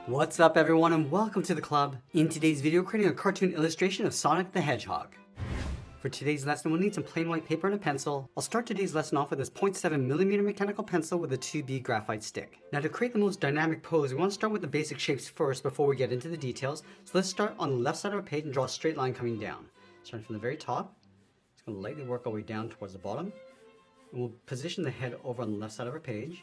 What's up everyone and welcome to the club. In today's video, we're creating a cartoon illustration of Sonic the Hedgehog. For today's lesson, we'll need some plain white paper and a pencil. I'll start today's lesson off with this 0.7mm mechanical pencil with a 2B graphite stick. Now to create the most dynamic pose, we want to start with the basic shapes first before we get into the details. So let's start on the left side of our page and draw a straight line coming down. Starting from the very top, it's going to lightly work our way down towards the bottom. And we'll position the head over on the left side of our page.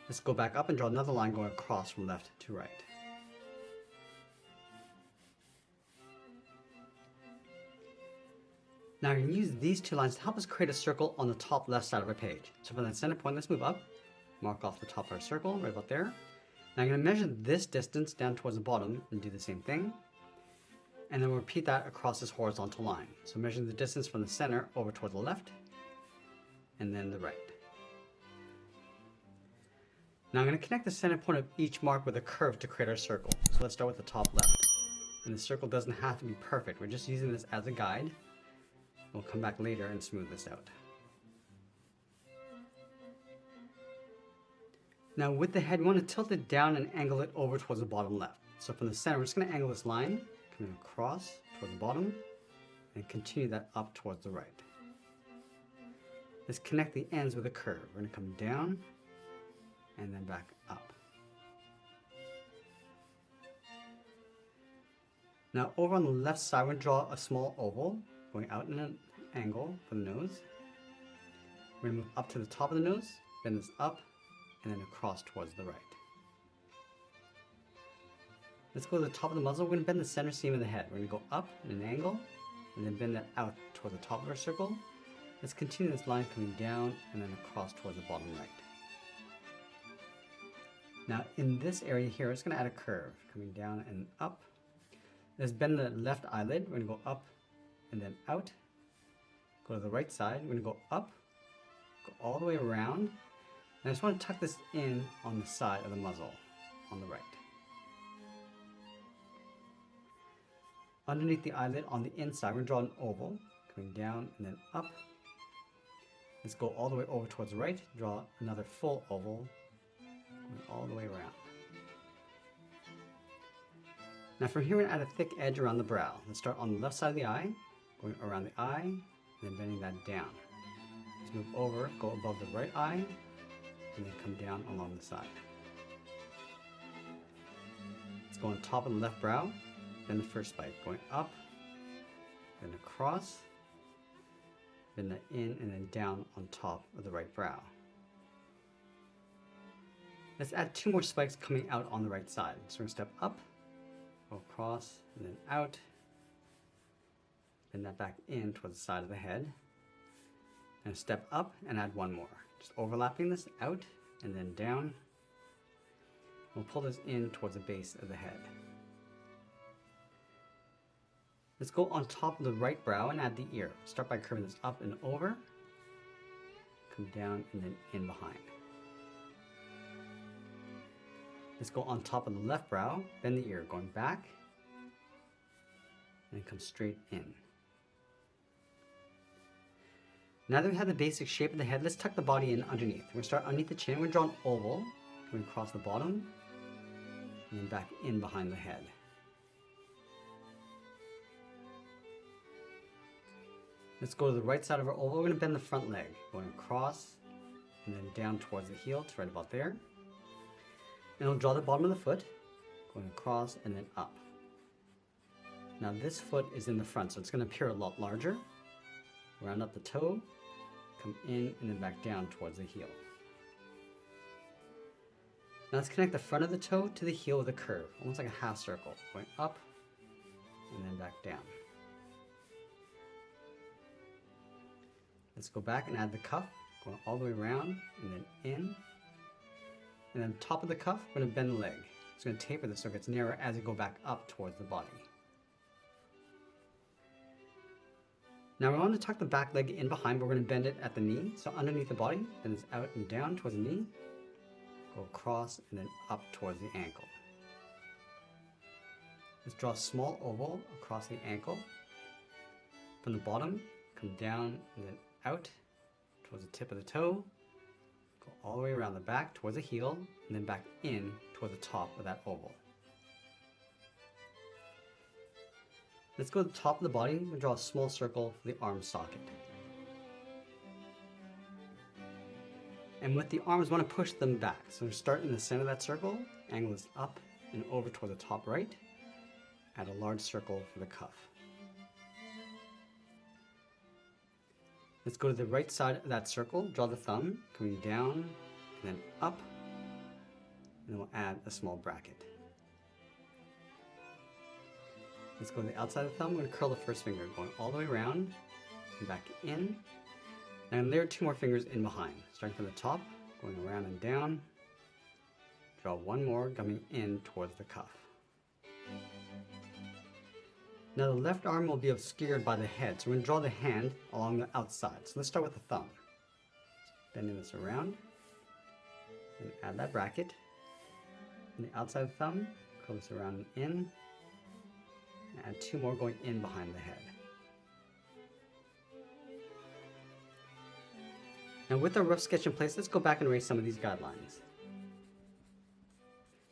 Let's go back up and draw another line going across from left to right. Now we're going to use these two lines to help us create a circle on the top left side of our page. So from that center point, let's move up, mark off the top of our circle, right about there. Now I'm going to measure this distance down towards the bottom and do the same thing. And then we'll repeat that across this horizontal line. So measuring the distance from the center over toward the left, and then the right. Now I'm going to connect the center point of each mark with a curve to create our circle. So let's start with the top left. And the circle doesn't have to be perfect. We're just using this as a guide. We'll come back later and smooth this out. Now with the head, we want to tilt it down and angle it over towards the bottom left. So from the center, we're just going to angle this line, coming across towards the bottom, and continue that up towards the right. Let's connect the ends with a curve. We're going to come down, and then back up. Now over on the left side, we're going to draw a small oval going out in an angle for the nose. We're going to move up to the top of the nose, bend this up, and then across towards the right. Let's go to the top of the muzzle. We're going to bend the center seam of the head. We're going to go up in an angle, and then bend that out toward the top of our circle. Let's continue this line coming down and then across towards the bottom right. Now in this area here, it's going to add a curve coming down and up. Let's bend the left eyelid. We're going to go up and then out. Go to the right side. We're going to go up, go all the way around. And I just want to tuck this in on the side of the muzzle on the right. Underneath the eyelid on the inside, we're going to draw an oval coming down and then up. Let's go all the way over towards the right. Draw another full oval all the way around. Now from here, we're going to add a thick edge around the brow. Let's start on the left side of the eye, going around the eye, and then bending that down. Let's move over, go above the right eye, and then come down along the side. Let's go on top of the left brow, bend the first spike, going up, then across, bend that in, and then down on top of the right brow. Let's add two more spikes coming out on the right side. So we're going to step up, go across, and then out. Bend that back in towards the side of the head. And step up and add one more. Just overlapping this out and then down. We'll pull this in towards the base of the head. Let's go on top of the right brow and add the ear. Start by curving this up and over. Come down and then in behind. Let's go on top of the left brow, bend the ear, going back, and then come straight in. Now that we have the basic shape of the head, let's tuck the body in underneath. We're going to start underneath the chin. We're going to draw an oval, going across the bottom, and then back in behind the head. Let's go to the right side of our oval. We're going to bend the front leg, going across, and then down towards the heel to right about there. And we'll draw the bottom of the foot, going across and then up. Now this foot is in the front, so it's going to appear a lot larger. Round up the toe, come in and then back down towards the heel. Now let's connect the front of the toe to the heel with a curve, almost like a half circle, going up and then back down. Let's go back and add the cuff, going all the way around and then in. And then top of the cuff, we're going to bend the leg. It's going to taper this so it gets narrower as you go back up towards the body. Now we want to tuck the back leg in behind, but we're going to bend it at the knee. So underneath the body, then it's out and down towards the knee. Go across and then up towards the ankle. Let's draw a small oval across the ankle. From the bottom, come down and then out towards the tip of the toe. Go all the way around the back towards the heel, and then back in toward the top of that oval. Let's go to the top of the body and draw a small circle for the arm socket. And with the arms, we want to push them back. So we start in the center of that circle, angle this up and over toward the top right, add a large circle for the cuff. Let's go to the right side of that circle, draw the thumb, coming down and then up, and then we'll add a small bracket. Let's go to the outside of the thumb, we're going to curl the first finger, going all the way around, and back in, and layer 2 more fingers in behind, starting from the top, going around and down, draw one more coming in towards the cuff. Now the left arm will be obscured by the head, so we're going to draw the hand along the outside. So let's start with the thumb. Bending this around, and add that bracket. On the outside of the thumb, curl this around and in, and add 2 more going in behind the head. Now with our rough sketch in place, let's go back and erase some of these guidelines.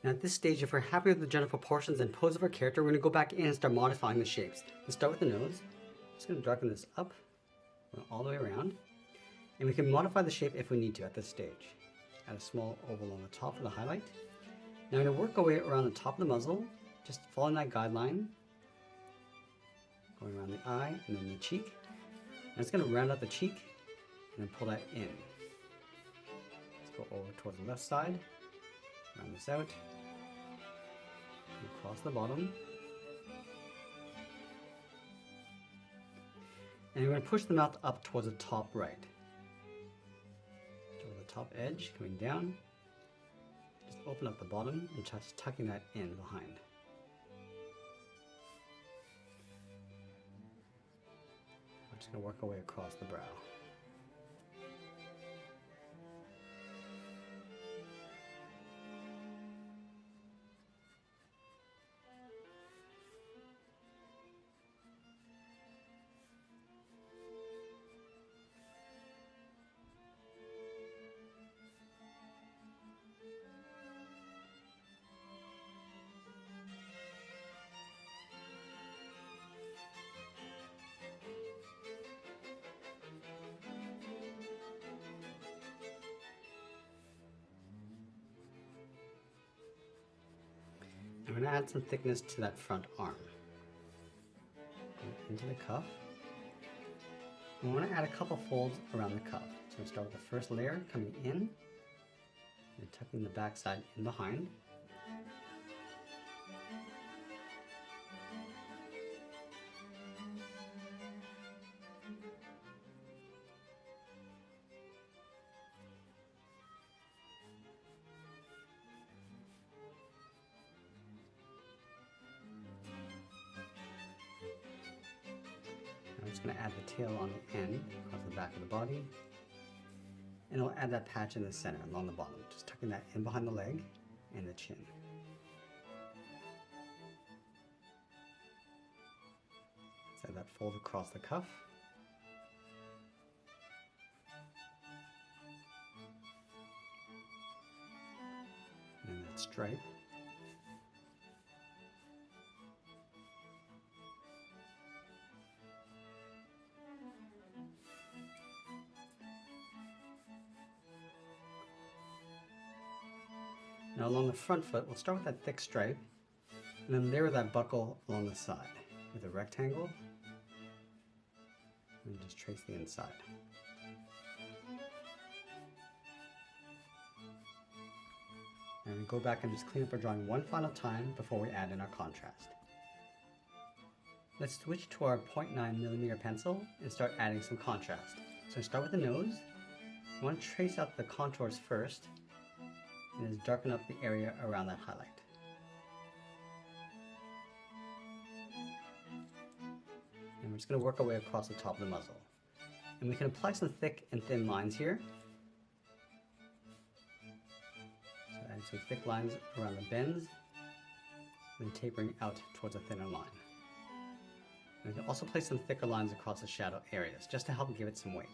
Now at this stage, if we're happy with the general proportions and pose of our character, we're going to go back in and start modifying the shapes. Let's start with the nose. I'm just going to darken this up, all the way around. And we can modify the shape if we need to at this stage. Add a small oval on the top for the highlight. Now we're going to work our way around the top of the muzzle, just following that guideline. Going around the eye and then the cheek. And it's going to round out the cheek and then pull that in. Let's go over towards the left side, round this out, across the bottom. And we're going to push the mouth up towards the top right. Toward the top edge, coming down. Just open up the bottom and just tucking that in behind. We're just going to work our way across the brow. I'm going to add some thickness to that front arm. Into the cuff. And we want to add a couple folds around the cuff. So we start with the first layer coming in, and tucking the back side in behind. I'm just going to add the tail on the end across the back of the body, and I'll add that patch in the center along the bottom, just tucking that in behind the leg and the chin. Let's add that fold across the cuff. And then that stripe. Now along the front foot, we'll start with that thick stripe, and then layer that buckle along the side with a rectangle, and just trace the inside. And go back and just clean up our drawing one final time before we add in our contrast. Let's switch to our 0.9mm pencil and start adding some contrast. So start with the nose. We want to trace out the contours first, and just darken up the area around that highlight. And we're just going to work our way across the top of the muzzle. And we can apply some thick and thin lines here. So adding some thick lines around the bends, and then tapering out towards a thinner line. And we can also place some thicker lines across the shadow areas, just to help give it some weight.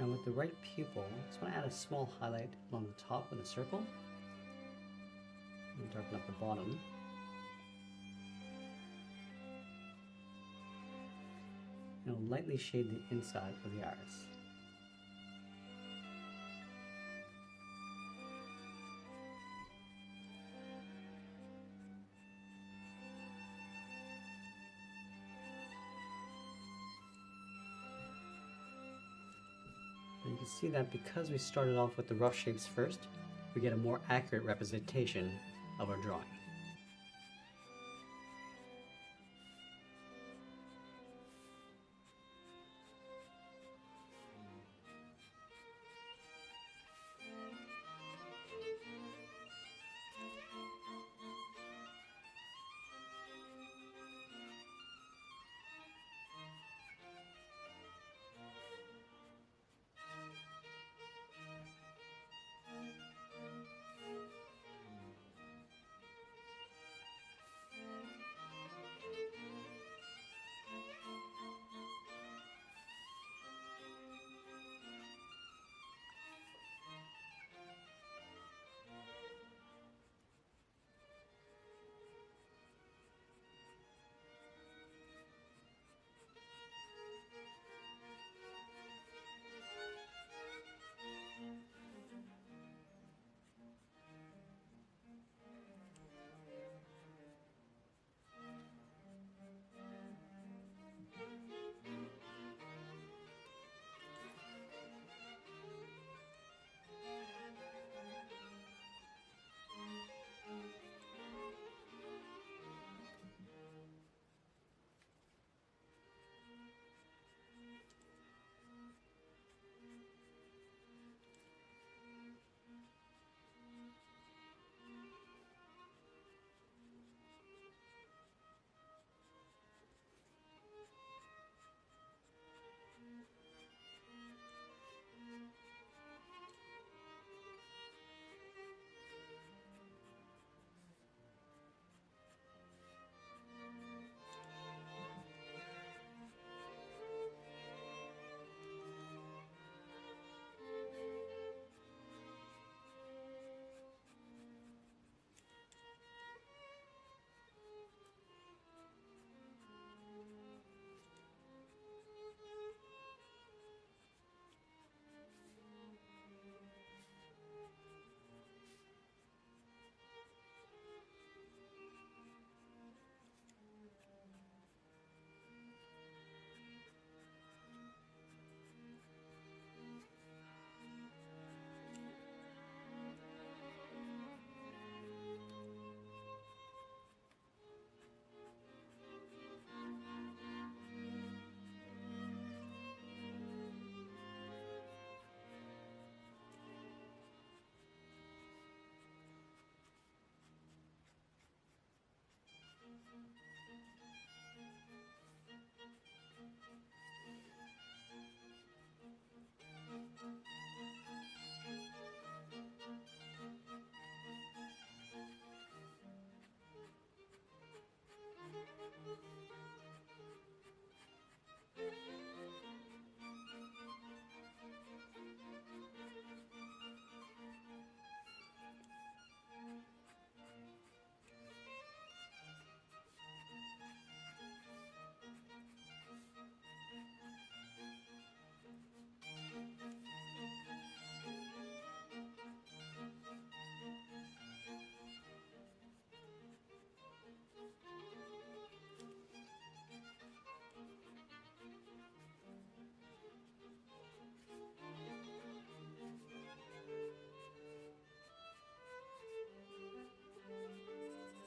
And with the right pupil, I just want to add a small highlight along the top with a circle. And darken up the bottom. And I'll lightly shade the inside of the iris. And you can see that because we started off with the rough shapes first, we get a more accurate representation of our drawing.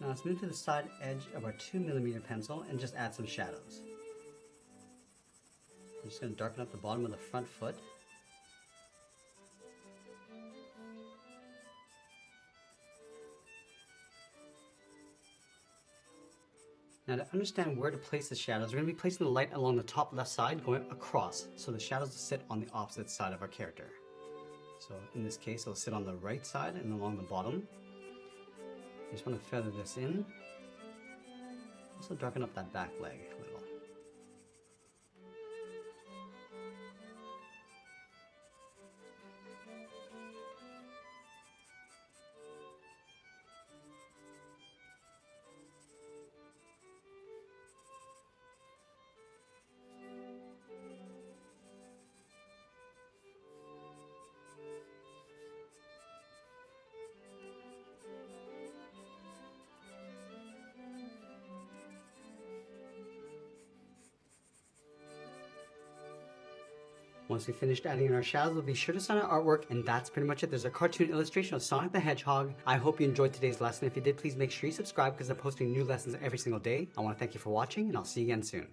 Now let's move to the side edge of our 2mm pencil and just add some shadows. I'm just going to darken up the bottom of the front foot. Now to understand where to place the shadows, we're going to be placing the light along the top left side going across, so the shadows will sit on the opposite side of our character. So in this case, it'll sit on the right side and along the bottom. You just want to feather this in. Also darken up that back leg a little. Once we finished adding in our shadows, we'll be sure to sign our artwork, and that's pretty much it. There's a cartoon illustration of Sonic the Hedgehog. I hope you enjoyed today's lesson. If you did, please make sure you subscribe because I'm posting new lessons every single day. I want to thank you for watching, and I'll see you again soon.